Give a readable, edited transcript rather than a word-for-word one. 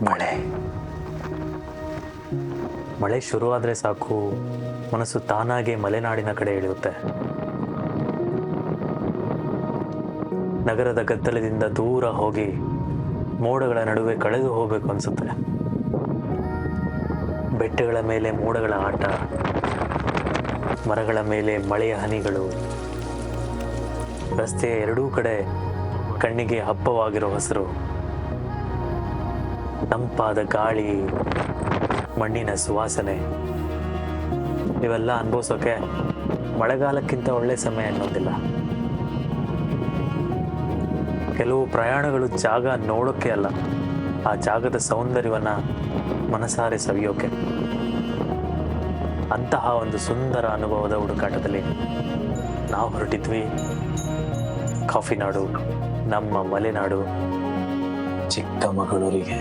ಮಳೆ ಮಳೆ ಶುರುವಾದರೆ ಸಾಕು, ಮನಸ್ಸು ತಾನಾಗೆ ಮಲೆನಾಡಿನ ಕಡೆ ಇಳಿಯುತ್ತೆ. ನಗರದ ಗದ್ದಲದಿಂದ ದೂರ ಹೋಗಿ ಮೋಡಗಳ ನಡುವೆ ಕಳೆದು ಹೋಗಬೇಕು ಅನ್ಸುತ್ತೆ. ಬೆಟ್ಟಗಳ ಮೇಲೆ ಮೋಡಗಳ ಆಟ, ಮರಗಳ ಮೇಲೆ ಮಳೆಯ ಹನಿಗಳು, ರಸ್ತೆಯ ಎರಡೂ ಕಡೆ ಕಣ್ಣಿಗೆ ಹಬ್ಬವಾಗಿರೋ ಹಸಿರು, ತಂಪಾದ ಗಾಳಿ, ಮಣ್ಣಿನ ಸುವಾಸನೆ, ಇವೆಲ್ಲ ಅನುಭವಿಸೋಕೆ ಮಳೆಗಾಲಕ್ಕಿಂತ ಒಳ್ಳೆ ಸಮಯ ಅನ್ನೋದಿಲ್ಲ. ಕೆಲವು ಪ್ರಯಾಣಗಳು ಜಾಗ ನೋಡೋಕ್ಕೆ ಅಲ್ಲ, ಆ ಜಾಗದ ಸೌಂದರ್ಯವನ್ನು ಮನಸಾರೆ ಸವಿಯೋಕೆ. ಅಂತಹ ಒಂದು ಸುಂದರ ಅನುಭವದ ಹುಡುಕಾಟದಲ್ಲಿ ನಾವು ಹೊರಟಿದ್ವಿ ಕಾಫಿ ನಾಡು, ನಮ್ಮ ಮಲೆನಾಡು ಚಿಕ್ಕಮಗಳೂರಿಗೆ.